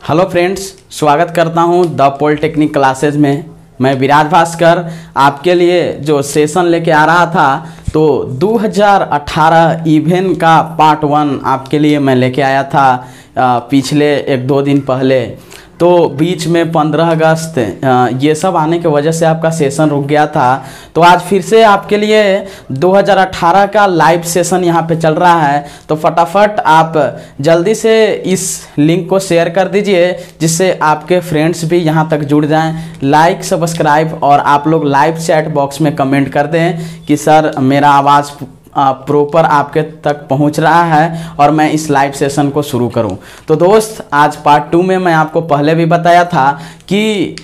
Hello friends, स्वागत करता हूं द पॉलिटेक्निक क्लासेज में। मैं विराज भास्कर आपके लिए जो सेशन लेके आ रहा था तो 2018 इवेंट का पार्ट 1 आपके लिए मैं लेके आया था पिछले 1-2 दिन पहले। तो बीच में 15 अगस्त ये सब आने की वजह से आपका सेशन रुक गया था। तो आज फिर से आपके लिए 2018 का लाइव सेशन यहाँ पे चल रहा है। तो फटाफट आप जल्दी से इस लिंक को शेयर कर दीजिए जिससे आपके फ्रेंड्स भी यहाँ तक जुड़ जाएं। लाइक, सब्सक्राइब और आप लोग लाइव चैट बॉक्स में कमेंट कर दें कि सर मेरा आवाज़ प्रॉपर आपके तक पहुंच रहा है और मैं इस लाइव सेशन को शुरू करूं। तो दोस्त, आज पार्ट 2 में मैं आपको पहले भी बताया था कि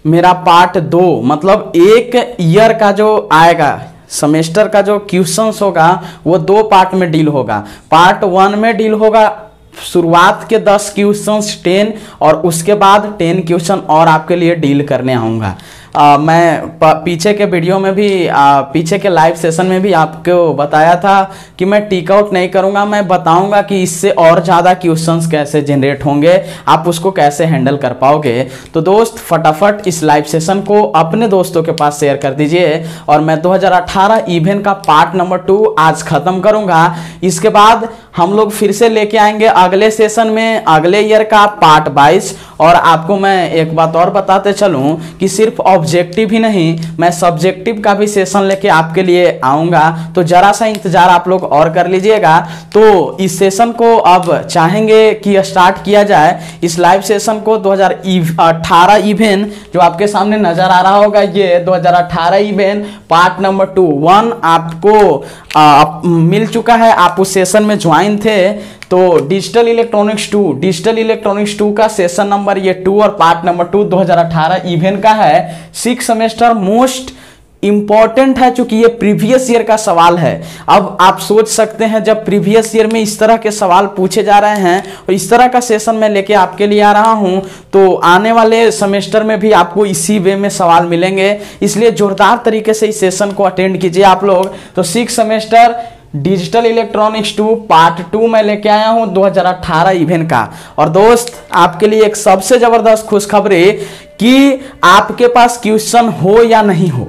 मेरा पार्ट 2 मतलब 1 ईयर का जो आएगा सेमेस्टर का जो क्वेश्चंस होगा वो 2 पार्ट में डील होगा। पार्ट 1 में डील होगा शुरुआत के 10 क्वेश्चंस 10 और उसके बाद 10 क्वेश्चन और आपके लिए डील करने आऊँगा। मैं पीछे के वीडियो में भी पीछे के लाइव सेशन में भी आपको बताया था कि मैं टिक आउट नहीं करूंगा। मैं बताऊंगा कि इससे और ज़्यादा क्वेश्चंस कैसे जनरेट होंगे, आप उसको कैसे हैंडल कर पाओगे। तो दोस्त, फटाफट इस लाइव सेशन को अपने दोस्तों के पास शेयर कर दीजिए और मैं 2018 इवेंट का पार्ट नंबर 2 आज ख़त्म करूंगा। इसके बाद हम लोग फिर से लेके आएंगे अगले सेशन में अगले ईयर का पार्ट 22। और आपको मैं एक बात और बताते चलूं कि सिर्फ ऑब्जेक्टिव ही नहीं, मैं सब्जेक्टिव का भी सेशन लेके आपके लिए आऊंगा। तो जरा सा इंतजार आप लोग और कर लीजिएगा। तो इस सेशन को अब चाहेंगे कि स्टार्ट किया जाए। इस लाइव सेशन को 2018 इवेंट जो आपके सामने नजर आ रहा होगा, ये 2018 इवेंट पार्ट नंबर 1 आपको मिल चुका है। आप उस सेशन में ज्वाइन थे। तो डिजिटल इलेक्ट्रॉनिक्स 2 का सेशन नंबर ये 2 और पार्ट नंबर 2 2018 इवेंट का है। 6 सेमेस्टर मोस्ट इंपॉर्टेंट है क्योंकि ये प्रीवियस ईयर का सवाल है। अब आप सोच सकते हैं जब प्रीवियस ईयर में इस तरह के सवाल पूछे जा रहे हैं और इस तरह का सेशन मैं लेके आपके लिए आ रहा हूं, तो आने वाले सेमेस्टर में भी आपको इसी वे में सवाल मिलेंगे। इसलिए जोरदार तरीके से इस सेशन को अटेंड कीजिए आप लोग। तो 6 सेमेस्टर डिजिटल इलेक्ट्रॉनिक्स 2 पार्ट 2 में लेके आया हूं 2018 इवेंट का। और दोस्त, आपके लिए एक सबसे जबरदस्त खुशखबरी कि आपके पास क्वेश्चन हो या नहीं हो,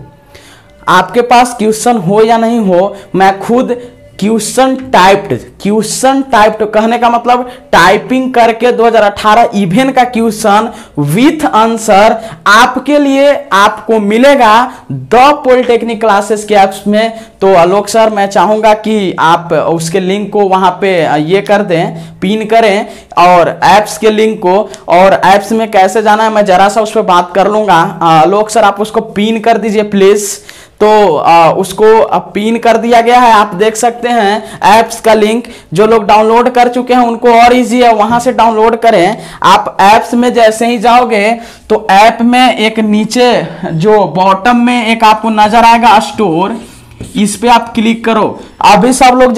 आपके पास क्वेश्चन हो या नहीं हो, मैं खुद क्वेश्चन टाइप्ड कहने का मतलब टाइपिंग करके 2018 इवेंट का क्वेश्चन विथ आंसर आपके लिए आपको मिलेगा द पॉलिटेक्निक क्लासेस के ऐप्स में। तो आलोक सर, मैं चाहूंगा कि आप उसके लिंक को वहां पे ये कर दें, पिन करें और ऐप्स के लिंक को। और ऐप्स में कैसे जाना है मैं जरा सा उस पर बात कर लूंगा। आलोक सर, आप उसको पिन कर दीजिए प्लीज। तो उसको पिन कर दिया गया है, आप देख सकते हैं ऐप्स का लिंक। जो लोग डाउनलोड कर चुके हैं उनको और इजी है, वहां से डाउनलोड करें। आप ऐप्स में जैसे ही जाओगे तो ऐप में एक नीचे जो बॉटम में एक आपको नजर आएगा स्टोर, इस पे आप क्लिक करो। अभी सब लोग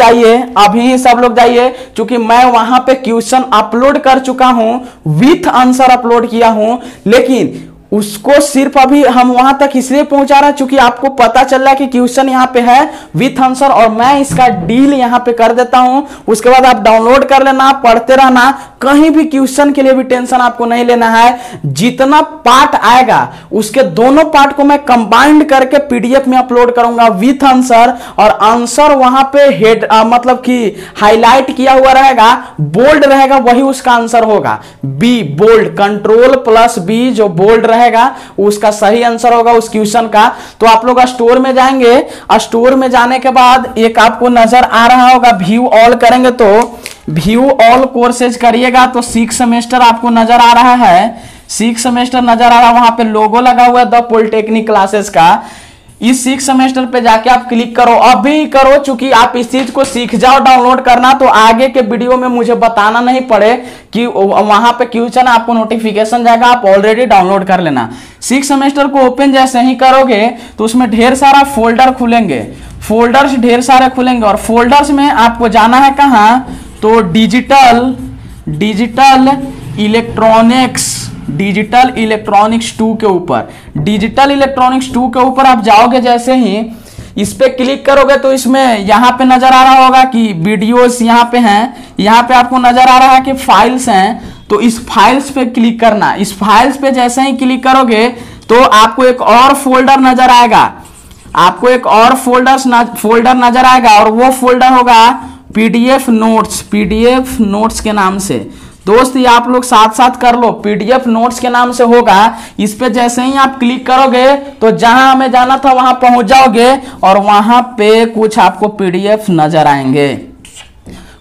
जाइए क्योंकि मैं वहां पे क्वेश्चन अपलोड कर चुका हूं, विथ आंसर अपलोड किया हूं। लेकिन उसको सिर्फ अभी हम वहां तक इसलिए पहुंचा रहे हैं क्योंकि आपको पता चल रहा है कि क्वेश्चन यहां पे है विथ आंसर और मैं इसका डील यहां पे कर देता हूं। उसके बाद आप डाउनलोड कर लेना, पढ़ते रहना। कहीं भी क्वेश्चन के लिए भी टेंशन आपको नहीं लेना है। जितना पार्ट आएगा उसके दोनों पार्ट को मैं कंबाइंड करके पीडीएफ में अपलोड करूंगा विथ आंसर। और आंसर वहां पे हेड मतलब कि हाईलाइट किया हुआ रहेगा, बोल्ड रहेगा, वही उसका आंसर होगा। बी बोल्ड, Ctrl+B जो बोल्ड रहेगा उसका सही आंसर होगा उस क्वेश्चन का। तो आप लोग स्टोर में जाएंगे, स्टोर में जाने के बाद एक आपको नजर आ रहा होगा व्यू ऑल, करेंगे तो व्यू ऑल कोर्सेज करिएगा तो 6 सेमेस्टर आपको नजर आ रहा है। 6 सेमेस्टर नजर आ रहा है, वहां पे लोगो लगा हुआ है द पॉलिटेक्निक क्लासेस का। इस 6 सेमेस्टर पे जाके आप क्लिक करो, अभी करो, चूंकि आप इस चीज को सीख जाओ डाउनलोड करना, तो आगे के वीडियो में मुझे बताना नहीं पड़े कि वहां पे क्वेश्चन आपको नोटिफिकेशन जाएगा, आप ऑलरेडी डाउनलोड कर लेना। 6 सेमेस्टर को ओपन जैसे ही करोगे तो उसमें ढेर सारा फोल्डर खुलेंगे, फोल्डर्स ढेर सारे खुलेंगे। और फोल्डर्स में आपको जाना है कहां, तो डिजिटल इलेक्ट्रॉनिक्स 2 के ऊपर, डिजिटल इलेक्ट्रॉनिक्स 2 के ऊपर आप जाओगे। जैसे ही इस पे क्लिक करोगे तो इसमें यहाँ पे नजर आ रहा होगा कि वीडियोस यहाँ पे हैं, यहाँ पे आपको नजर आ रहा है कि फाइल्स हैं। तो इस फाइल्स पे क्लिक करना। इस फाइल्स पे जैसे ही क्लिक करोगे तो आपको एक और फोल्डर नजर आएगा, आपको एक और फोल्डर नजर आएगा और वो फोल्डर होगा पीडीएफ नोट्स, पीडीएफ नोट्स के नाम से। दोस्त ये आप लोग साथ साथ कर लो, पीडीएफ नोट्स के नाम से होगा। इस पे जैसे ही आप क्लिक करोगे तो जहां हमें जाना था वहां पहुंच जाओगे और वहां पे कुछ आपको पीडीएफ नजर आएंगे।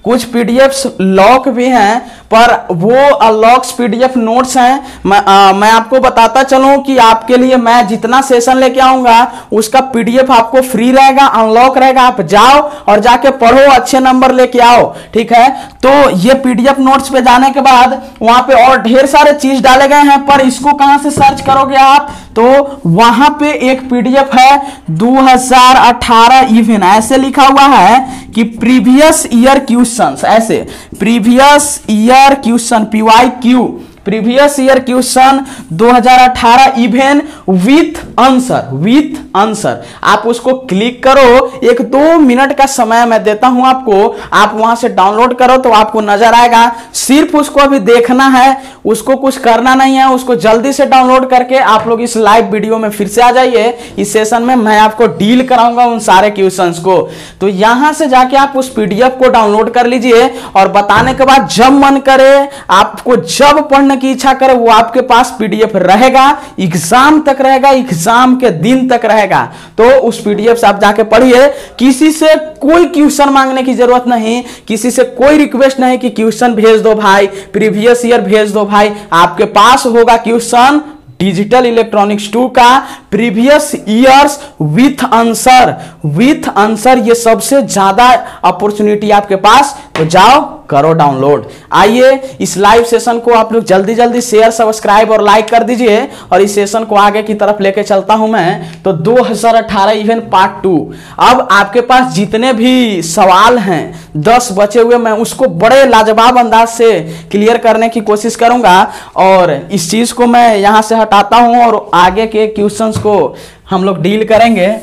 कुछ पीडीएफ्स लॉक भी हैं पर वो अनलॉक्स पीडीएफ नोट्स हैं। मैं आपको बताता चलूं कि आपके लिए मैं जितना सेशन लेके आऊंगा उसका पीडीएफ आपको फ्री रहेगा, अनलॉक रहेगा। आप जाओ और जाके पढ़ो, अच्छे नंबर लेके आओ, ठीक है। तो ये पीडीएफ नोट्स पे जाने के बाद वहां पे और ढेर सारे चीज डाले गए हैं, पर इसको कहां से सर्च करोगे आप, तो वहां पे एक पीडीएफ है 2018 इवेन, ऐसे लिखा हुआ है कि प्रीवियस ईयर क्वेश्चंस, ऐसे previous year question PYQ, previous year question 2018 even with answer. आप उसको क्लिक करो, 1-2 मिनट का समय मैं देता हूं आपको, आप वहां से डाउनलोड करो तो आपको नजर आएगा। सिर्फ उसको अभी देखना है, उसको कुछ करना नहीं है, उसको जल्दी से डाउनलोड करके आप लोग इस लाइव वीडियो में फिर से आ जाइए। इस सेशन में मैं आपको डील कराऊंगा उन सारे क्वेश्चंस को। तो यहां से जाके आप उस पीडीएफ को डाउनलोड कर लीजिए और बताने के बाद जब मन करे, आपको जब पढ़ने की इच्छा करे, वो आपके पास पीडीएफ रहेगा, एग्जाम तक रहेगा, एग्जाम के दिन तक रहेगा। तो उस पीडीएफ से आप जाके पढ़िए। किसी से कोई क्वेश्चन मांगने की जरूरत नहीं, किसी से कोई रिक्वेस्ट नहीं कि क्वेश्चन भेज दो भाई, प्रीवियस ईयर भेज दो भाई। आपके पास होगा क्वेश्चन डिजिटल इलेक्ट्रॉनिक्स 2 का प्रीवियस ईयर्स विथ आंसर, ये सबसे ज्यादा अपॉर्चुनिटी आपके पास। तो जाओ करो डाउनलोड। आइए इस लाइव सेशन को आप लोग जल्दी जल्दी शेयर, सब्सक्राइब और लाइक कर दीजिए और इस सेशन को आगे की तरफ लेके चलता हूं मैं। तो 2018 इवेन पार्ट 2, अब आपके पास जितने भी सवाल हैं 10 बचे हुए, मैं उसको बड़े लाजवाब अंदाज से क्लियर करने की कोशिश करूंगा और इस चीज को मैं यहां से हटाता हूं और आगे के क्वेश्चंस को हम लोग डील करेंगे।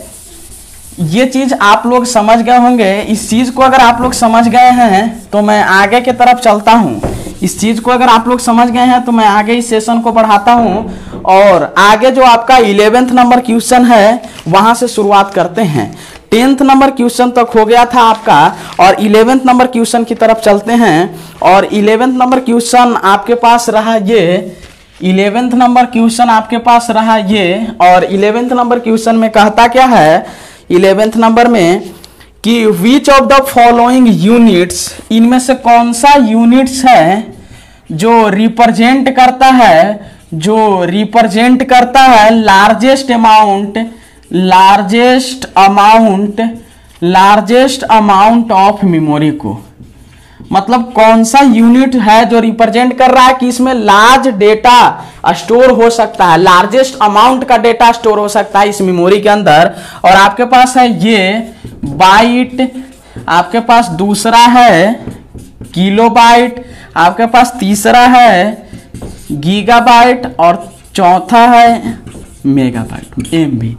ये चीज आप लोग समझ गए होंगे। इस चीज को अगर आप लोग समझ गए हैं तो मैं आगे की तरफ चलता हूं। इस चीज को अगर आप लोग समझ गए हैं तो मैं आगे इस सेशन को बढ़ाता हूं और आगे जो आपका 11th नंबर क्वेश्चन है वहां से शुरुआत करते हैं। 10th नंबर क्वेश्चन तक हो गया था आपका और 11th नंबर क्वेश्चन की तरफ चलते हैं। और 11th नंबर क्वेश्चन आपके पास रहा ये, 11th नंबर क्वेश्चन आपके पास रहा ये। और 11th नंबर क्वेश्चन में कहता क्या है 11th नंबर में कि which of the following units, इनमें से कौन सा यूनिट्स है जो रिप्रेजेंट करता है लार्जेस्ट अमाउंट ऑफ मेमोरी को। मतलब कौन सा यूनिट है जो रिप्रेजेंट कर रहा है कि इसमें लार्ज डेटा स्टोर हो सकता है, लार्जेस्ट अमाउंट का डेटा स्टोर हो सकता है इस मेमोरी के अंदर। और आपके पास है ये बाइट, आपके पास दूसरा है किलोबाइट, आपके पास तीसरा है गीगाबाइट और चौथा है मेगाबाइट MB।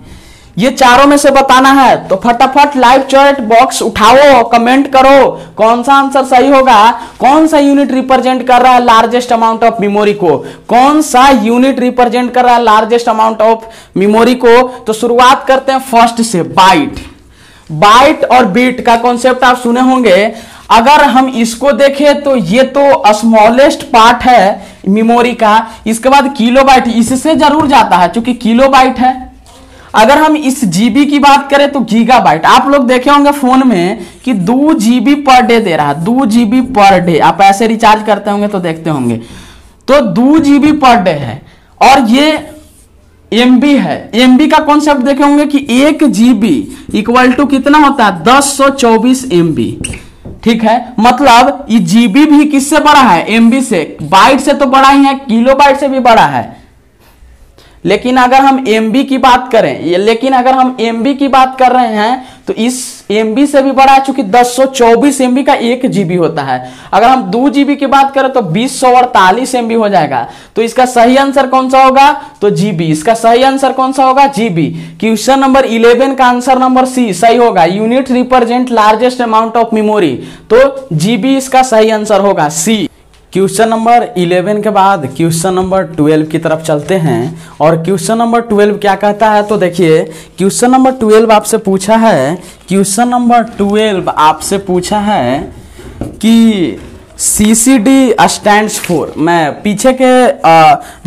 ये चारों में से बताना है तो फटाफट लाइव चैट बॉक्स उठाओ, कमेंट करो कौन सा आंसर सही होगा, कौन सा यूनिट रिप्रेजेंट कर रहा है लार्जेस्ट अमाउंट ऑफ मेमोरी को, कौन सा यूनिट रिप्रेजेंट कर रहा है लार्जेस्ट अमाउंट ऑफ मेमोरी को। तो शुरुआत करते हैं फर्स्ट से, बाइट और बीट का कॉन्सेप्ट आप सुने होंगे। अगर हम इसको देखें तो ये तो स्मॉलेस्ट पार्ट है मेमोरी का, इसके बाद किलोबाइट इससे जरूर जाता है क्योंकि किलोबाइट है। अगर हम इस जीबी की बात करें तो गीगाबाइट, आप लोग देखे होंगे फोन में कि 2 GB पर डे दे रहा है, 2 GB पर डे। आप ऐसे रिचार्ज करते होंगे तो देखते होंगे, तो 2 GB पर डे है। और ये MB है, MB का कॉन्सेप्ट देखे होंगे कि 1 GB इक्वल टू कितना होता है 1024 MB, ठीक है। मतलब ये जीबी भी किससे बड़ा है, MB से, बाइट से तो बड़ा ही है, किलोबाइट से भी बड़ा है। लेकिन अगर हम MB की बात कर रहे हैं तो इस MB से भी बड़ा है चूंकि 1024 MB का 1 GB होता है। अगर हम 2 GB की बात करें तो 2048 MB हो जाएगा। तो इसका सही आंसर कौन सा होगा, तो GB। इसका सही आंसर कौन सा होगा, GB। क्वेश्चन नंबर 11 का आंसर नंबर C सही होगा, unit represent largest amount of memory. तो GB इसका सही आंसर होगा, C। क्वेश्चन नंबर 11 के बाद क्वेश्चन नंबर 12 की तरफ चलते हैं। और क्वेश्चन नंबर 12 क्या कहता है, तो देखिए क्वेश्चन नंबर 12 आपसे पूछा है, क्वेश्चन नंबर 12 आपसे पूछा है कि CCD स्टैंड्स फॉर, मैं पीछे के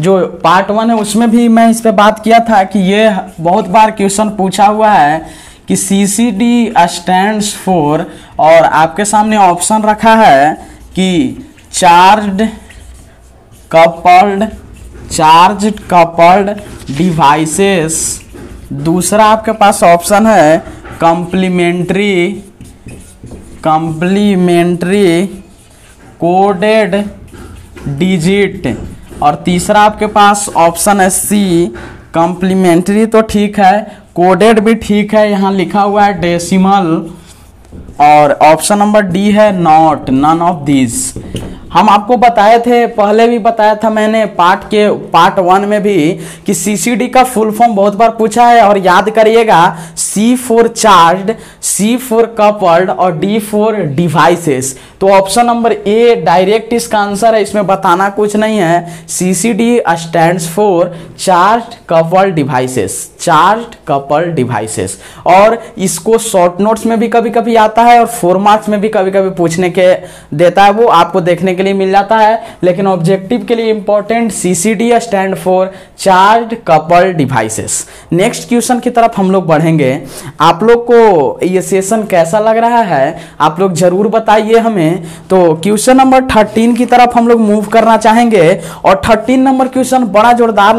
जो पार्ट 1 है उसमें भी मैं इस पे बात किया था कि ये बहुत बार क्वेश्चन पूछा हुआ है कि CCD स्टैंड्स फॉर, और आपके सामने ऑप्शन रखा है कि चार्ज कपल्ड डिवाइसेस, दूसरा आपके पास ऑप्शन है कम्प्लीमेंट्री कोडेड डिजिट, और तीसरा आपके पास ऑप्शन है C कम्प्लीमेंट्री, तो ठीक है, कोडेड भी ठीक है, यहाँ लिखा हुआ है डेसिमल, और ऑप्शन नंबर डी है नॉट, नन ऑफ दिस। हम आपको बताए थे, पहले भी बताया था मैंने पार्ट 1 में भी कि CCD का फुल फॉर्म बहुत बार पूछा है, और याद करिएगा C for charged, C for coupled और D फॉर डिवाइसेस। तो ऑप्शन नंबर ए डायरेक्ट इसका आंसर है, इसमें बताना कुछ नहीं है। CCD stands for charged coupled devices, और इसको शॉर्ट नोट्स में भी कभी कभी आता है और 4 मार्क्स में भी कभी कभी पूछने के देता है, वो आपको देखने के लिए मिल जाता है, लेकिन ऑब्जेक्टिव के लिए important CCD stand for charged coupled devices. Next question की तरफ हम लोग बढ़ेंगे। आप लोग को ये सेशन कैसा लग रहा है आप लोग जरूर बताइए हमें। तो क्वेश्चन नंबर 13 की तरफ हम लोग मूव करना चाहेंगे, और 13 नंबर क्वेश्चन बड़ा जोरदार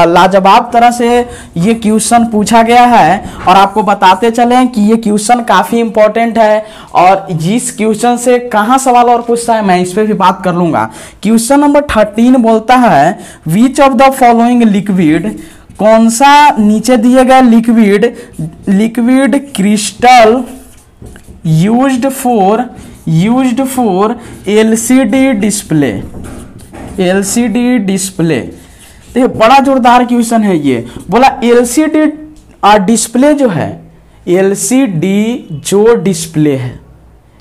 लाजवाब तरह से ये क्वेश्चन पूछा गया है, और आपको बताते चलें कि ये क्वेश्चन काफी इंपॉर्टेंट है, और जिस क्वेश्चन से कहां सवाल और पूछता है मैं इस पे भी बात कर लूंगा। क्वेश्चन नंबर 13 बोलता है which of the following liquid, कौन सा नीचे दिए गए liquid crystal used for LCD display. देखिए बड़ा जोरदार क्वेश्चन है ये। बोला LCD डिस्प्ले जो है, LCD जो डिस्प्ले है,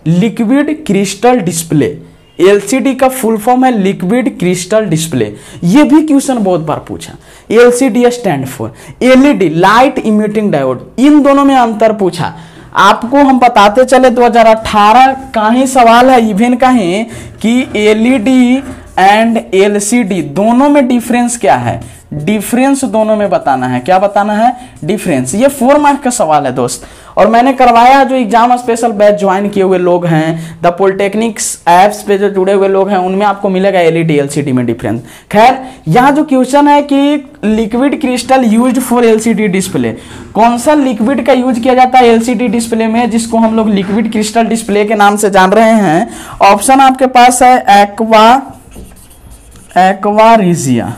लिक्विड क्रिस्टल डिस्प्ले, LCD का फुल फॉर्म है लिक्विड क्रिस्टल डिस्प्ले। ये भी क्वेश्चन बहुत बार पूछा। LCD stand for LED light emitting diode, इन दोनों में अंतर पूछा। आपको हम बताते चले 2018 का ही सवाल है, इवन का ही, कि LED एंड LCD दोनों में डिफरेंस क्या है, डिफरेंस दोनों में बताना है। क्या बताना है? डिफरेंस। ये 4 मार्क का सवाल है दोस्त, और मैंने करवाया, जो एग्जाम स्पेशल बैच ज्वाइन किए हुए लोग हैं, द पॉलिटेक्निक्स ऐप्स पे जो जुड़े हुए लोग हैं, उनमें आपको मिलेगा LED LCD में डिफरेंस। खैर यहाँ जो क्वेश्चन है कि liquid crystal used for LCD display, कौन सा लिक्विड का यूज किया जाता है LCD डिस्प्ले में, जिसको हम लोग लिक्विड क्रिस्टल डिस्प्ले के नाम से जान रहे हैं। ऑप्शन आपके पास है एक्वा रिजिया,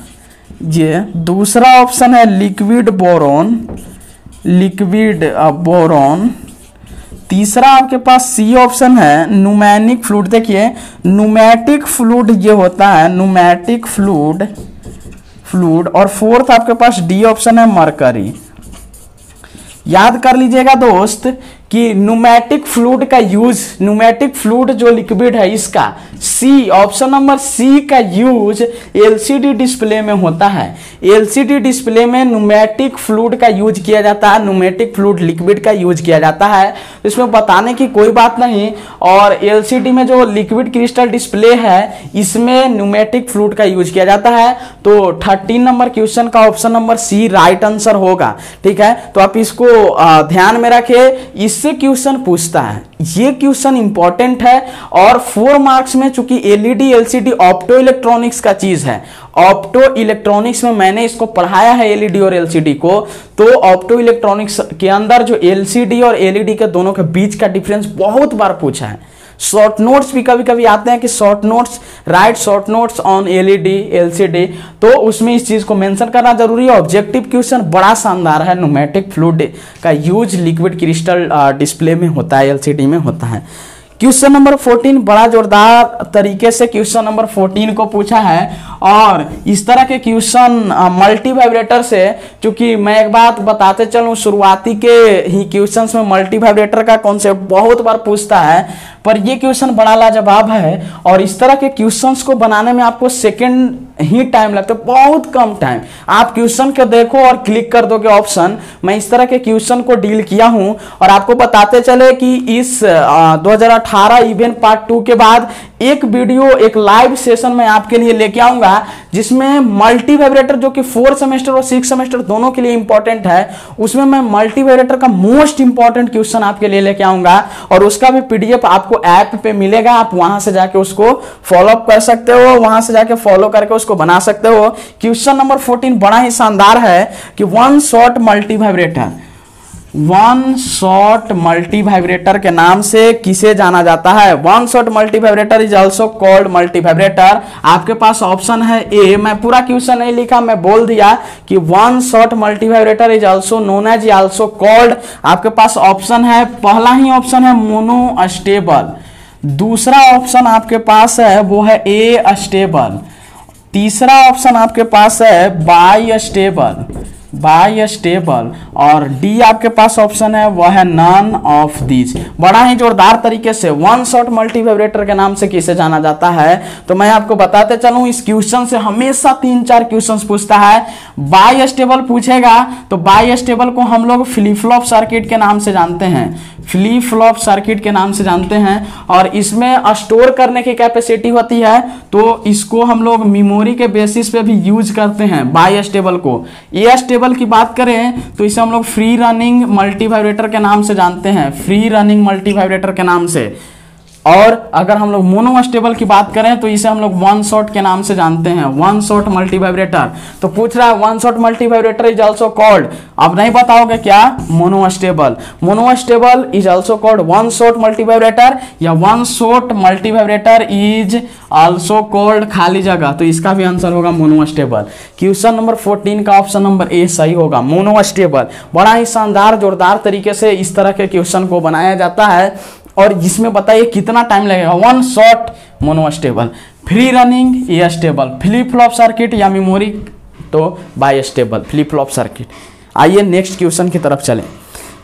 ये दूसरा ऑप्शन है लिक्विड बोरॉन, तीसरा आपके पास C ऑप्शन है न्यूमैटिक फ्लूइड। देखिए न्यूमैटिक फ्लूइड ये होता है, न्यूमैटिक फ्लूइड, और फोर्थ आपके पास D ऑप्शन है मरकरी। याद कर लीजिएगा दोस्त कि न्यूमैटिक फ्लूइड का यूज, न्यूमैटिक फ्लूइड जो लिक्विड है इसका C, ऑप्शन नंबर C का यूज LCD डिस्प्ले में होता है। LCD डिस्प्ले में न्यूमैटिक फ्लूइड का यूज किया जाता है, न्यूमैटिक फ्लूइड लिक्विड का यूज किया जाता है, इसमें बताने की कोई बात नहीं। और LCD में जो लिक्विड क्रिस्टल डिस्प्ले है इसमें न्यूमैटिक फ्लूइड का यूज किया जाता है। तो 13 नंबर क्वेश्चन का option number C right answer होगा। ठीक है, तो आप इसको ध्यान में रखें, इससे क्वेश्चन पूछता है, ये क्वेश्चन इंपॉर्टेंट है। और 4 मार्क्स में चूंकि LED LCD ऑप्टो इलेक्ट्रॉनिक्स का चीज है, ऑप्टो इलेक्ट्रॉनिक्स में मैंने इसको पढ़ाया है LED और LCD को, तो ऑप्टो इलेक्ट्रॉनिक्स के अंदर जो LCD और LED के दोनों के बीच का डिफरेंस बहुत बार पूछा है। शॉर्ट नोट्स भी कभी कभी आते हैं कि short notes, right short notes on LED LCD, तो उसमें इस चीज को मेंशन करना जरूरी है। ऑब्जेक्टिव क्वेश्चन बड़ा शानदार है, न्यूमैटिक फ्लूइड का यूज लिक्विड क्रिस्टल डिस्प्ले में होता है, LCD में होता है। क्वेश्चन नंबर 14 बड़ा जोरदार तरीके से क्वेश्चन नंबर 14 को पूछा है, और इस तरह के क्वेश्चन मल्टी वाइब्रेटर से, क्योंकि मैं एक बात बताते चलूं, शुरुआती के ही क्वेश्चंस में मल्टी वाइब्रेटर का कॉन्सेप्ट बहुत बार पूछता है। पर ये क्वेश्चन बड़ा लाजवाब है और इस तरह के क्वेश्चंस को बनाने में आपको सेकंड ही टाइम लगता है, बहुत कम टाइम। आप क्वेश्चन को देखो और क्लिक कर दोगे ऑप्शन। मैं इस तरह के क्वेश्चन को डील किया हूं और आपको बताते चले कि इस 2018 इवेंट पार्ट 2 के बाद एक वीडियो, एक लाइव सेशन मैं आपके लिए लेके आऊंगा जिसमें मल्टी वाइब्रेटर, जो कि 4 सेमेस्टर और 6 सेमेस्टर दोनों के लिए इंपॉर्टेंट है, उसमें मैं मल्टी वाइब्रेटर का मोस्ट इंपॉर्टेंट क्वेश्चन आपके लिए लेके आऊंगा और उसका भी पीडीएफ आपको ऐप पे मिलेगा। आप वहां से जाके उसको फॉलो अप कर सकते हो, वहां से जाके फॉलो करके उसको बना सकते हो। क्वेश्चन नंबर 14 बड़ा ही शानदार है कि one shot multi vibrator, one shot multi vibrator के नाम से किसे जाना जाता है? One shot multivibrator is also called multi vibrator. आपके पास ऑप्शन है ए, मैं पूरा क्वेश्चन नहीं लिखा, मैं बोल दिया कि one shot multivibrator is also known as also called. आपके पास ऑप्शन है, पहला ही ऑप्शन है मोनो स्टेबल, दूसरा ऑप्शन आपके पास है वो है ए स्टेबल, तीसरा ऑप्शन आपके पास है बाई स्टेबल, बाई स्टेबल, और डी आपके पास ऑप्शन है वह है नन ऑफ दीज। बड़ा ही जोरदार तरीके से वन शॉट मल्टी वाइब्रेटर के नाम से किसे जाना जाता है? तो मैं आपको बताते चलूं, इस क्वेश्चन से हमेशा 3-4 क्वेश्चंस पूछता है। बाई स्टेबल पूछेगा तो बाई स्टेबल को हम लोग फ्लिप फ्लॉप सर्किट के नाम से जानते हैं, फ्लिप फ्लॉप सर्किट के नाम से जानते हैं, और इसमें स्टोर करने की कैपेसिटी होती है तो इसको हम लोग मेमोरी के बेसिस पे भी यूज करते हैं बाई स्टेबल को। ए स्टेबल की बात करें तो इसे हम लोग फ्री रनिंग मल्टी वाइब्रेटर के नाम से जानते हैं, फ्री रनिंग मल्टी वाइब्रेटर के नाम से। और अगर हम लोग मोनो स्टेबल की बात करें तो इसे हम लोग वन शॉट के नाम से जानते हैं, वन शॉट मल्टी वाइब्रेटर। तो पूछ रहा है one shot multivibrator is also called, अब नहीं बताओगे क्या? Monostable. Monostable is also called one shot multivibrator या one shot multivibrator is also called खाली जगह, तो इसका भी आंसर होगा मोनो स्टेबल। क्वेश्चन नंबर 14 का ऑप्शन नंबर ए सही होगा, मोनो स्टेबल। बड़ा ही शानदार जोरदार तरीके से इस तरह के क्वेश्चन को बनाया जाता है और जिसमें बताइए कितना टाइम लगेगा। One shot mono stable, free running ए स्टेबल, फ्लिप फ्लॉप सर्किट या मेमोरी तो by stable, flip flop circuit. आइए नेक्स्ट क्वेश्चन की तरफ चलें।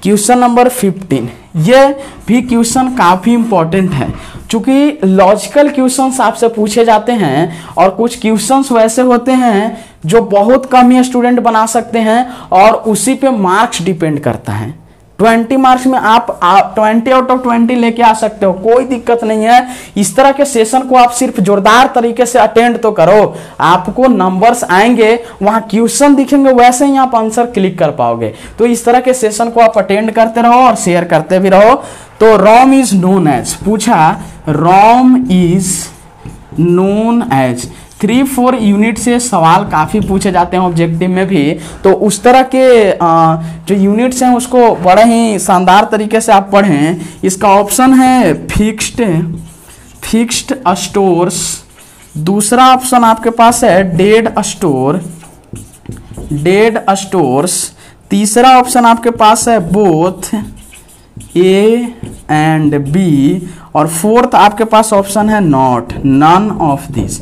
क्वेश्चन नंबर 15, ये भी क्वेश्चन काफी इंपॉर्टेंट है क्योंकि लॉजिकल क्वेश्चंस आपसे पूछे जाते हैं और कुछ क्वेश्चंस वैसे होते हैं जो बहुत कम ही स्टूडेंट बना सकते हैं और उसी पे मार्क्स डिपेंड करता है। 20 मार्क्स में आप 20 आउट ऑफ 20 लेके आ सकते हो, कोई दिक्कत नहीं है। इस तरह के सेशन को आप सिर्फ जोरदार तरीके से अटेंड तो करो, आपको नंबर्स आएंगे, वहां क्वेश्चन दिखेंगे, वैसे ही आप आंसर क्लिक कर पाओगे। तो इस तरह के सेशन को आप अटेंड करते रहो और शेयर करते भी रहो। तो रोम इज नोन एज, पूछा रोम इज नोन एज, 3-4 यूनिट से सवाल काफ़ी पूछे जाते हैं ऑब्जेक्टिव में भी, तो उस तरह के जो यूनिट्स हैं उसको बड़े ही शानदार तरीके से आप पढ़ें। इसका ऑप्शन है फिक्स्ड स्टोर्स, दूसरा ऑप्शन आपके पास है डेड स्टोर्स, तीसरा ऑप्शन आपके पास है बोथ ए एंड बी, और फोर्थ आपके पास ऑप्शन है नॉट, नन ऑफ दिस।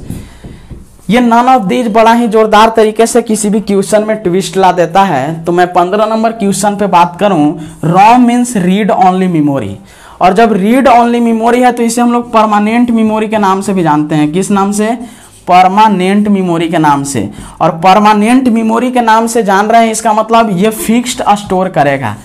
ये नन ऑफ दीज बड़ा ही जोरदार तरीके से किसी भी क्वेश्चन में ट्विस्ट ला देता है। तो मैं 15 नंबर क्वेश्चन पे बात करूं, ROM means read only memory, और जब रीड ओनली मेमोरी है तो इसे हम लोग परमानेंट मेमोरी के नाम से भी जानते हैं। किस नाम से? परमानेंट मेमोरी के नाम से। और परमानेंट मेमोरी के नाम से जान रहे हैं, इसका मतलब ये फिक्स्ड स्टोर करेगा।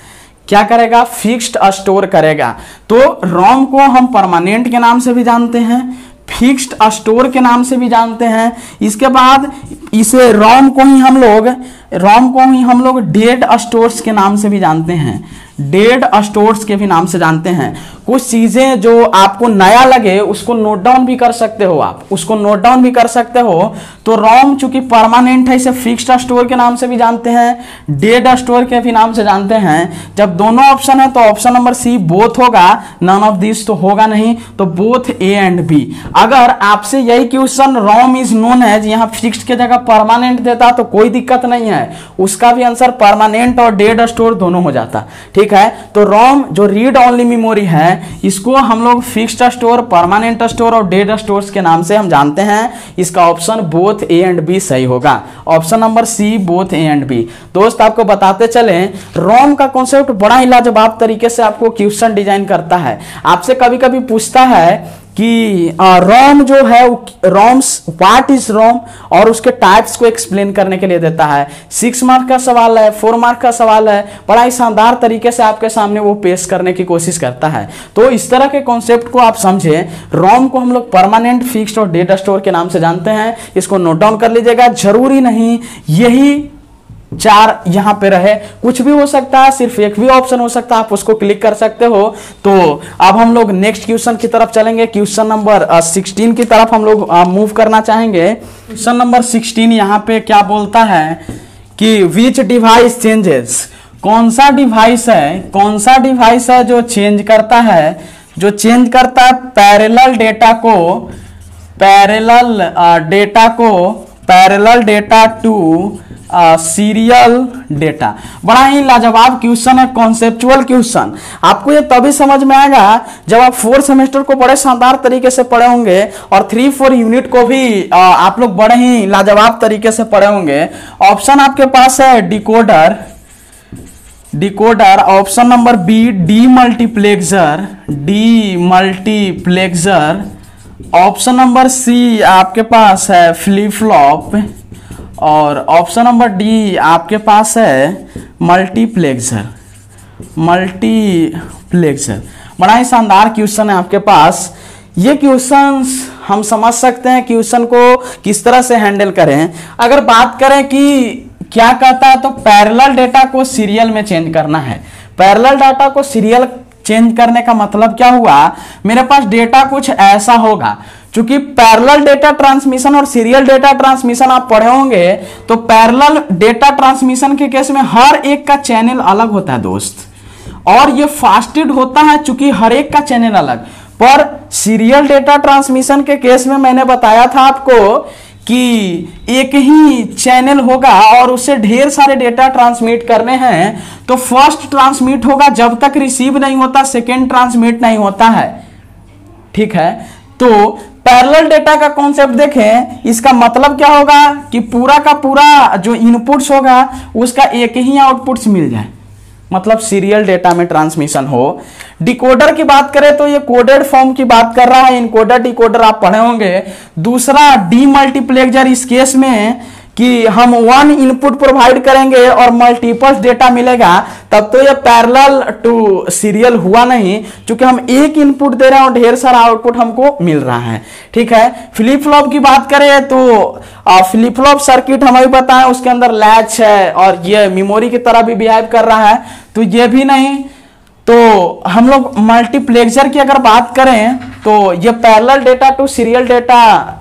क्या करेगा? फिक्स्ड स्टोर करेगा। तो रॉम को हम परमानेंट के नाम से भी जानते हैं, फिक्स्ड स्टोर के नाम से भी जानते हैं। इसके बाद इसे रॉम को ही हम लोग डेड स्टोर्स के नाम से भी जानते हैं, डेड स्टोर्स के भी नाम से जानते हैं। कुछ चीजें जो आपको नया लगे उसको नोट डाउन भी कर सकते हो, आप उसको नोट डाउन भी कर सकते हो। तो रॉम चूंकि परमानेंट है, इसे फिक्स्ड स्टोर के नाम से भी जानते हैं, डेड स्टोर के भी नाम से जानते हैं। जब दोनों ऑप्शन है तो ऑप्शन नंबर सी बोथ होगा, नन ऑफ दिस तो होगा नहीं, तो बोथ ए एंड बी। अगर आपसे यही question ROM is known as यहाँ फिक्स्ड के जगह परमानेंट देता तो कोई दिक्कत नहीं है, उसका भी आंसर परमानेंट और डेड स्टोर दोनों हो जाता। ठीक है, तो रॉम जो रीड ओनली मेमोरी है हैं इसको हम लोग फिक्स्ड स्टोर, परमानेंट स्टोर और डेड स्टोर्स के नाम से हम जानते हैं। इसका option both A and B सही होगा, option number C both A and B. दोस्त आपको बताते चले रोम का कॉन्सेप्ट बड़ा ही लाजवाब तरीके से आपको क्वेश्चन डिजाइन करता है। आपसे कभी कभी पूछता है कि रोम जो है रोम्स व्हाट इज रोम और उसके टाइप्स को एक्सप्लेन करने के लिए देता है। 6 मार्क का सवाल है, 4 मार्क का सवाल है, बड़ा ही शानदार तरीके से आपके सामने वो पेश करने की कोशिश करता है। तो इस तरह के कॉन्सेप्ट को आप समझे। रोम को हम लोग परमानेंट, फिक्स्ड और डेड स्टोर के नाम से जानते हैं। इसको नोट डाउन कर लीजिएगा, जरूरी नहीं यही 4 यहां पे रहे, कुछ भी हो सकता है, सिर्फ एक भी ऑप्शन हो सकता है, आप उसको क्लिक कर सकते हो। तो अब हम लोग नेक्स्ट क्वेश्चन की तरफ चलेंगे। क्वेश्चन नंबर 16 की तरफ हम लोग मूव करना चाहेंगे। क्वेश्चन नंबर 16 यहां पे क्या बोलता है कि विच डिवाइस चेंजेस, कौन सा डिवाइस है जो चेंज करता है parallel data to serial data. बड़ा ही लाजवाब क्वेश्चन है, कॉन्सेप्चुअल क्वेश्चन। आपको ये तभी समझ में आएगा जब आप 4 सेमेस्टर को बड़े शानदार तरीके से पढ़े होंगे और 3-4 यूनिट को भी आप लोग बड़े ही लाजवाब तरीके से पढ़े होंगे। ऑप्शन आपके पास है decoder, option number B demultiplexer, option number C आपके पास है फ्लिप फ्लॉप और ऑप्शन नंबर डी आपके पास है मल्टीप्लेक्सर। बड़ा ही शानदार क्वेश्चन है आपके पास। ये क्वेश्चंस हम समझ सकते हैं क्वेश्चन को किस तरह से हैंडल करें। अगर बात करें कि क्या कहता है, तो पैरेलल डेटा को सीरियल में चेंज करना है। पैरेलल डाटा को सीरियल चेंज करने का मतलब क्या हुआ, मेरे पास डेटा कुछ ऐसा होगा। चूंकि पैरेलल डेटा ट्रांसमिशन और सीरियल डेटा ट्रांसमिशन आप पढ़े होंगे, तो पैरेलल डेटा ट्रांसमिशन के केस में हर एक का चैनल अलग होता है दोस्त, और ये फास्टेड होता है चूंकि हर एक का चैनल अलग। पर सीरियल डेटा ट्रांसमिशन के केस में मैंने बताया था आपको कि एक ही चैनल होगा और उससे ढेर सारे डेटा ट्रांसमिट करने हैं। तो फर्स्ट ट्रांसमिट होगा, जब तक रिसीव नहीं होता सेकेंड ट्रांसमिट नहीं होता है। ठीक है, तो पैरेलल डेटा का कॉन्सेप्ट देखें, इसका मतलब क्या होगा कि पूरा का पूरा जो इनपुट्स होगा उसका एक ही आउटपुट्स मिल जाए, मतलब सीरियल डेटा में ट्रांसमिशन हो। डिकोडर की बात करें तो ये कोडेड फॉर्म की बात कर रहा है, इनकोडर डिकोडर आप पढ़े होंगे। दूसरा डीमल्टीप्लेक्सर, इस केस में कि हम 1 इनपुट प्रोवाइड करेंगे और मल्टीपल डेटा मिलेगा, तब तो ये पैरेलल टू सीरियल हुआ नहीं, क्योंकि हम एक इनपुट दे रहे हैं और ढेर सारा आउटपुट हमको मिल रहा है। ठीक है, फ्लिप फ्लॉप की बात करें तो फ्लिप फ्लॉप सर्किट हमें बताएं, उसके अंदर लैच है और ये मेमोरी की तरह भी बिहेव कर रहा है, तो ये भी नहीं। तो हम लोग मल्टीप्लेक्सर की अगर बात करें तो ये parallel data to serial data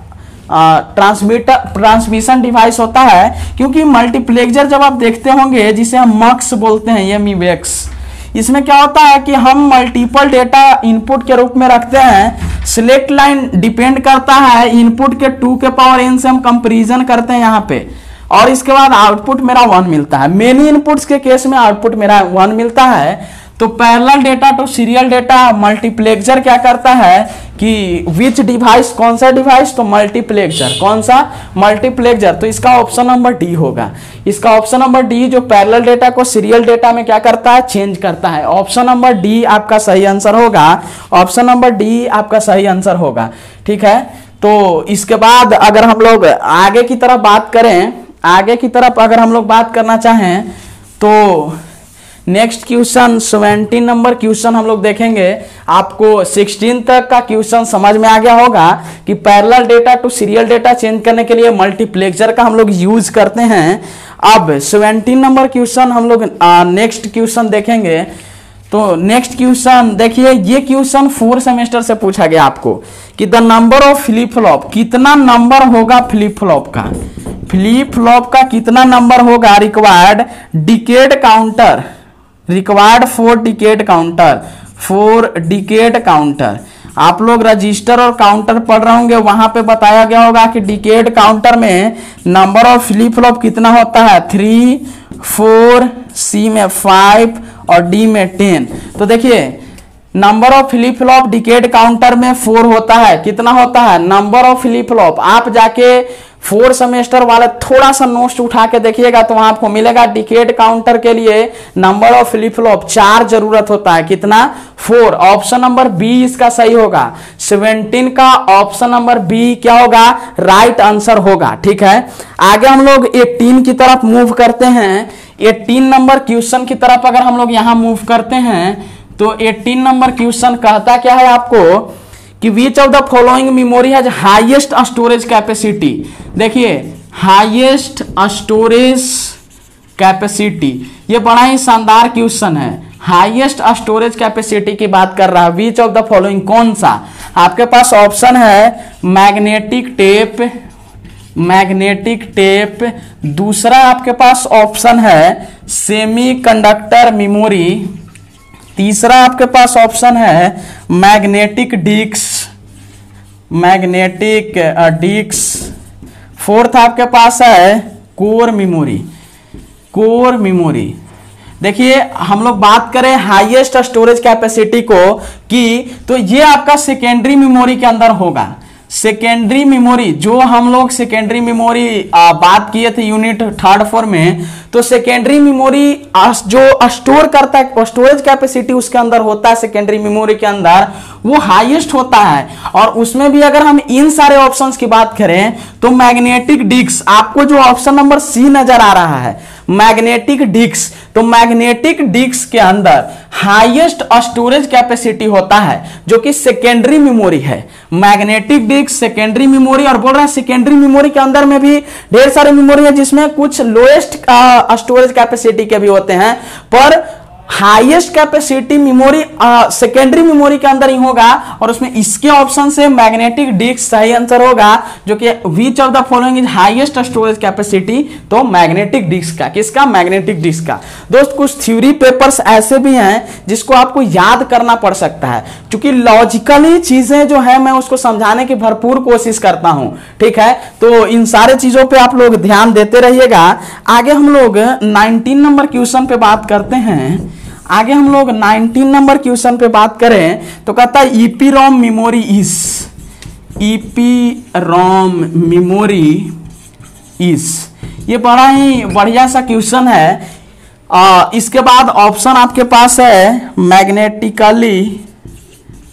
transmission device होता है, क्योंकि मल्टीप्लेक्सर जब आप देखते होंगे जिसे हम मक्स बोलते हैं, ये मीवेक्स, इसमें क्या होता है कि हम मल्टीपल डेटा इनपुट के रूप में रखते हैं। सिलेक्ट लाइन डिपेंड करता है इनपुट के 2 के पावर n से हम कंपैरिजन करते हैं यहाँ पे, और इसके बाद आउटपुट मेरा 1 मिलता है। मेनी इनपुट्स के केस में आउटपुट मेरा 1 मिलता है। तो parallel data to serial data multiplexer क्या करता है कि विच डिवाइस, कौन सा डिवाइस, तो मल्टीप्लेक्सर। कौन सा, मल्टीप्लेक्सर। तो इसका ऑप्शन नंबर डी होगा। इसका ऑप्शन नंबर डी जो पैरेलल डेटा को सीरियल डेटा में क्या करता है, चेंज करता है। ऑप्शन नंबर डी आपका सही आंसर होगा। ऑप्शन नंबर डी आपका सही आंसर होगा। ठीक है, तो इसके बाद अगर हम लोग आगे की तरफ बात करें, आगे की तरफ अगर हम लोग बात करना चाहें तो नेक्स्ट क्वेश्चन 17 नंबर क्वेश्चन हम लोग देखेंगे। आपको 16 तक का क्वेश्चन समझ में आ गया होगा कि parallel data to serial data change करने के लिए मल्टीप्लेक्सर का हम लोग यूज करते हैं। अब 17 नंबर क्वेश्चन हम लोग नेक्स्ट क्वेश्चन देखेंगे। तो नेक्स्ट क्वेश्चन देखिए, ये क्वेश्चन 4 सेमेस्टर से पूछा गया आपको कि the number of flip flop, कितना नंबर होगा फ्लिप फ्लॉप का, फ्लिप फ्लॉप का कितना नंबर होगा required decade counter, required 4 decade counter, 4 decade counter. आप लोग रजिस्टर और काउंटर पढ़ रहे होंगे, वहां पे बताया गया होगा कि डिकेड काउंटर में नंबर ऑफ फ्लिप फ्लॉप कितना होता है, 3, 4, सी में 5 और डी में 10। तो देखिए number of flip flop decade counter में 4 होता है। कितना होता है? Number of flip flop. आप जाके 4 सेमेस्टर वाले थोड़ा सा नोट्स उठा के देखिएगा तो वहां आपको मिलेगा डिकेड काउंटर के लिए नंबर ऑफ फ्लिप फ्लॉप 4 जरूरत होता है। कितना? 4। ऑप्शन नंबर बी इसका सही होगा। 17 का ऑप्शन नंबर बी क्या होगा? राइट आंसर होगा। ठीक है, आगे हम लोग 18 की तरफ मूव करते हैं। 18 नंबर क्वेश्चन की तरफ अगर हम लोग यहां मूव करते हैं तो 18 नंबर क्वेश्चन कहता क्या है आपको कि which of the following memory has highest storage capacity. देखिए हाईएस्ट स्टोरेज कैपेसिटी, ये बड़ा ही शानदार क्वेश्चन है। हाईएस्ट स्टोरेज कैपेसिटी की बात कर रहा है। विच ऑफ द फॉलोइंग, कौन सा? आपके पास ऑप्शन है मैग्नेटिक टेप, मैग्नेटिक टेप। दूसरा आपके पास ऑप्शन है सेमीकंडक्टर मेमोरी। तीसरा आपके पास ऑप्शन है magnetic disk, magnetic disk. Fourth आपके पास है कोर मेमोरी, कोर मेमोरी। देखिए हम लोग बात करें हाईएस्ट स्टोरेज कैपेसिटी को कि तो ये आपका सेकेंडरी मेमोरी के अंदर होगा। सेकेंडरी मेमोरी, जो हम लोग सेकेंडरी मेमोरी बात किए थे यूनिट 3rd 4 में, तो सेकेंडरी मेमोरी जो स्टोर करता है स्टोरेज कैपेसिटी उसके अंदर होता है सेकेंडरी मेमोरी के अंदर, वो हाईएस्ट होता है। और उसमें भी अगर हम इन सारे ऑप्शंस की बात करें तो मैग्नेटिक डिस्क, आपको जो ऑप्शन नंबर सी नजर आ रहा है मैग्नेटिक डिस्क, तो मैग्नेटिक डिस्क के अंदर हाईएस्ट स्टोरेज कैपेसिटी होता है जो कि सेकेंडरी मेमोरी है। मैग्नेटिक डिस्क सेकेंडरी मेमोरी, और बोल रहे हैं सेकेंडरी मेमोरी के अंदर में भी ढेर सारे मेमोरी है जिसमें कुछ लोएस्ट स्टोरेज कैपेसिटी के भी होते हैं, पर highest capacity memory secondary memory के अंदर ही होगा। और उसमें इसके ऑप्शन से मैग्नेटिक डिस्क सही आंसर होगा, जो कि which of the following is highest storage capacity, तो मैग्नेटिक डिस्क का। किसका? मैग्नेटिक डिस्क का। दोस्त कुछ थ्योरी पेपर्स ऐसे भी हैं जिसको आपको याद करना पड़ सकता है, क्योंकि लॉजिकली चीजें जो है मैं उसको समझाने की भरपूर कोशिश करता हूं। ठीक है, तो इन सारे चीजों पे आप लोग ध्यान देते रहिएगा। आगे हम लोग 19 नंबर क्वेश्चन पे बात करते हैं। आगे हम लोग 19 नंबर क्वेश्चन पे बात करें तो कहता है ईपीरोम मेमोरी इज, ईपीरोम मेमोरी इज, ये बड़ा ही बढ़िया सा क्वेश्चन है। इसके बाद ऑप्शन आपके पास है मैग्नेटिकली,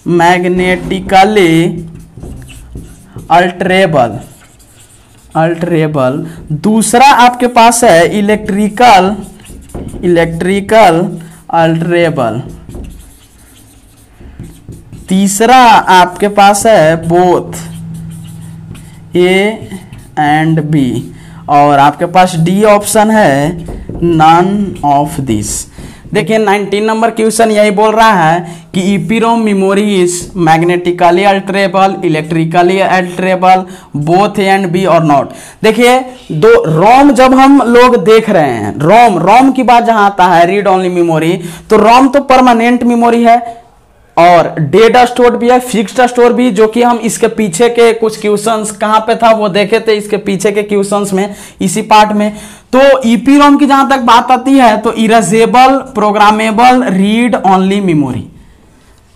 मैग्नेटिकली अल्टरेबल, अल्टरेबल। दूसरा आपके पास है इलेक्ट्रिकल, इलेक्ट्रिकल अल्टरेबल। तीसरा आपके पास है बोथ, ए एंड बी। और आपके पास डी ऑप्शन है नन ऑफ दिस। देखिए 19 नंबर क्वेश्चन यही बोल रहा है कि EPROM memory is magnetically alterable, electrically alterable, both A and B और नॉट। देखिए दो रोम जब हम लोग देख रहे हैं, रोम, रोम की बात जहां आता है रीड ओनली मेमोरी, तो रोम तो परमानेंट मेमोरी है और डेटा स्टोर भी है, फिक्स्ड स्टोर भी, जो कि हम इसके पीछे के कुछ क्वेश्चंस कहां पे था वो देखे थे इसके पीछे के क्वेश्चंस में, इसी पार्ट में। तो ईपीरोम की जहां तक बात आती है तो erasable programmable read only memory.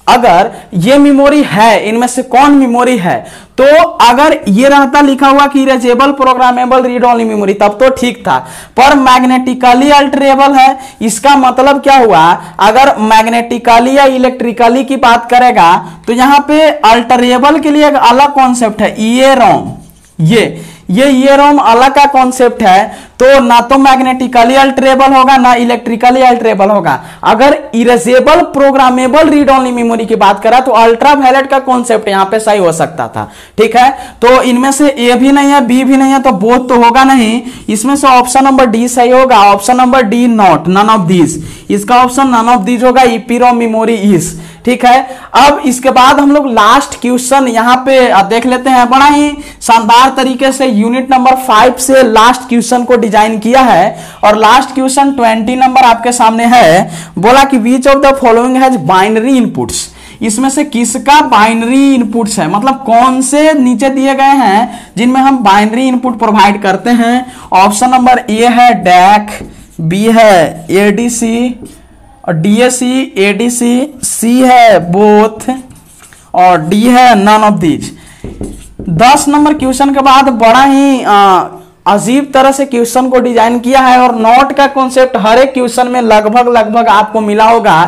अगर ये मेमोरी है, इनमें से कौन मेमोरी है, तो अगर ये रहता लिखा हुआ कि erasable programmable read only memory तब तो ठीक था, पर मैग्नेटिकली अल्टरेबल है। इसका मतलब क्या हुआ, अगर मैग्नेटिकली या इलेक्ट्रिकली की बात करेगा तो यहां पे अल्टरेबल के लिए एक अलग कॉन्सेप्ट है, ईएरोम। ये रोम अलग का कॉन्सेप्ट है, तो ना तो मैग्नेटिकली अल्टरेबल होगा ना इलेक्ट्रिकली अल्टरेबल होगा। अगर erasable programmable read only memory की बात करा तो अल्ट्रा वायलेट का कॉन्सेप्ट यहां पे सही हो सकता था। ठीक है, तो इनमें से ए भी नहीं है, बी भी नहीं है, तो बोथ तो होगा नहीं। इसमें से ऑप्शन नंबर डी सही होगा। Option number D not, none of these. इसका ऑप्शन नन ऑफ दीज होगा, ईपीरोम मेमोरी इज। ठीक है, अब इसके बाद हम लोग लास्ट क्वेश्चन यहां पे देख लेते हैं। बड़ा ही शानदार तरीके से यूनिट नंबर 5 से लास्ट क्वेश्चन को डिजाइन किया है, और लास्ट क्वेश्चन 20 नंबर आपके सामने है। बोला कि which of the following has binary inputs, इसमें से किसका बाइनरी इनपुट्स है, मतलब कौन से नीचे दिए गए हैं जिनमें हम बाइनरी इनपुट प्रोवाइड करते हैं। ऑप्शन नंबर ए है डैक, बी है एडीसी, और डीएससी एडीसी, सी है बोथ और डी है none of these. 10 number question के बाद बड़ा ही अजीब तरह से क्वेश्चन को डिजाइन किया है और नॉट का कॉन्सेप्ट हर एक क्वेश्चन में लगभग आपको मिला होगा।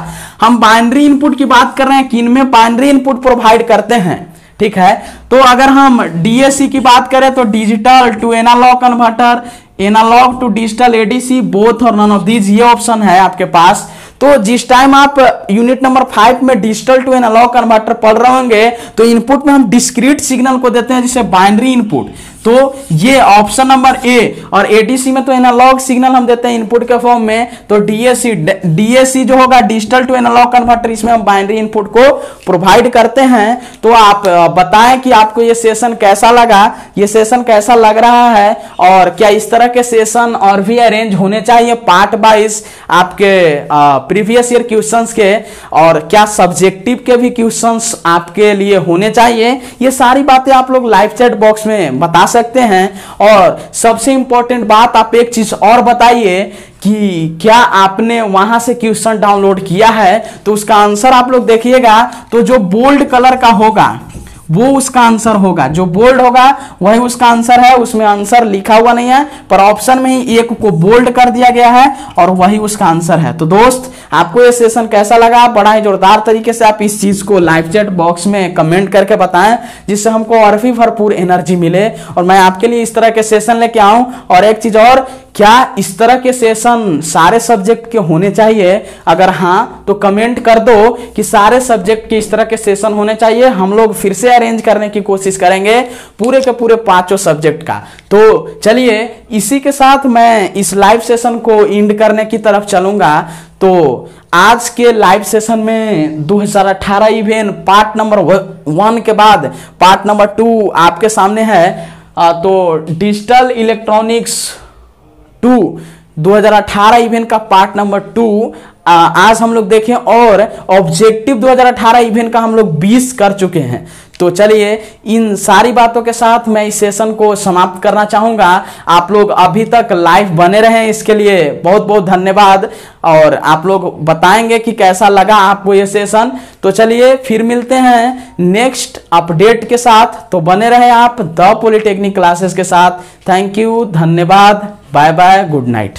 हम बाइनरी इनपुट की बात कर रहे हैं कि इनमें बाइनरी इनपुट प्रोवाइड करते हैं, ठीक है। तो अगर हम डीएससी की बात करें तो digital to analog converter, analog to digital ADC, both और नन ऑफ दीज, ये ऑप्शन है आपके पास। तो जिस टाइम आप यूनिट नंबर 5 में डिजिटल टू एनालॉग कन्वर्टर पढ़ रहे होंगे तो इनपुट में हम डिस्क्रीट सिग्नल को देते हैं जिसे बाइनरी इनपुट। तो ये ऑप्शन नंबर ए। और एडीसी में तो एनालॉग सिग्नल हम देते हैं इनपुट के फॉर्म में। तो डीएससी जो होगा डिजिटल टू एनालॉग कन्वर्टर, इसमें हम बाइनरी इनपुट को प्रोवाइड करते हैं। तो आप बताएं कि आपको ये सेशन कैसा लगा, ये सेशन कैसा लग रहा है और क्या इस तरह के सेशन और भी अरेंज होने चाहिए पार्ट वाइज आपके प्रीवियस ईयर क्वेश्चंस के, और क्या सब्जेक्टिव के भी क्वेश्चंस आपके लिए होने चाहिए। ये सारी बातें आप लोग लाइव चैट बॉक्स में बता सकते हैं। और सबसे इंपॉर्टेंट बात, आप एक चीज और बताइए कि क्या आपने वहां से क्वेश्चन डाउनलोड किया है। तो उसका आंसर आप लोग देखिएगा, तो जो बोल्ड कलर का होगा वो उसका आंसर होगा, जो बोल्ड होगा वही उसका आंसर है। उसमें आंसर लिखा हुआ नहीं है पर ऑप्शन में ही एक को बोल्ड कर दिया गया है और वही उसका आंसर है। तो दोस्त, आपको ये सेशन कैसा लगा? बड़ा ही जोरदार तरीके से आप इस चीज को लाइव चैट बॉक्स में कमेंट करके बताएं, जिससे हमको और भी भरपूर एनर्जी मिले और मैं आपके लिए इस तरह के सेशन लेके आऊं। और एक चीज और, क्या इस तरह के सेशन सारे सब्जेक्ट के होने चाहिए? अगर हाँ तो कमेंट कर दो कि सारे सब्जेक्ट के इस तरह के सेशन होने चाहिए। हम लोग फिर से अरेंज करने की कोशिश करेंगे पूरे के पूरे 5 सब्जेक्ट का। तो चलिए, इसी के साथ मैं इस लाइव सेशन को एंड करने की तरफ चलूंगा। तो आज के लाइव सेशन में 2018 इवेंट पार्ट नंबर 1 के बाद पार्ट नंबर 2 आपके सामने है। तो डिजिटल इलेक्ट्रॉनिक्स 2 2018 इवेंट का पार्ट नंबर 2 आज हम लोग देखें, और ऑब्जेक्टिव 2018 इवेंट का हम लोग 20 कर चुके हैं। तो चलिए, इन सारी बातों के साथ मैं इस सेशन को समाप्त करना चाहूंगा। आप लोग अभी तक लाइव बने रहें, इसके लिए बहुत बहुत धन्यवाद। और आप लोग बताएंगे कि कैसा लगा आपको ये सेशन। तो चलिए, फिर मिलते हैं नेक्स्ट अपडेट के साथ। तो बने रहे आप द पॉलिटेक्निक क्लासेस के साथ। थैंक यू, धन्यवाद, बाय बाय, गुड नाइट।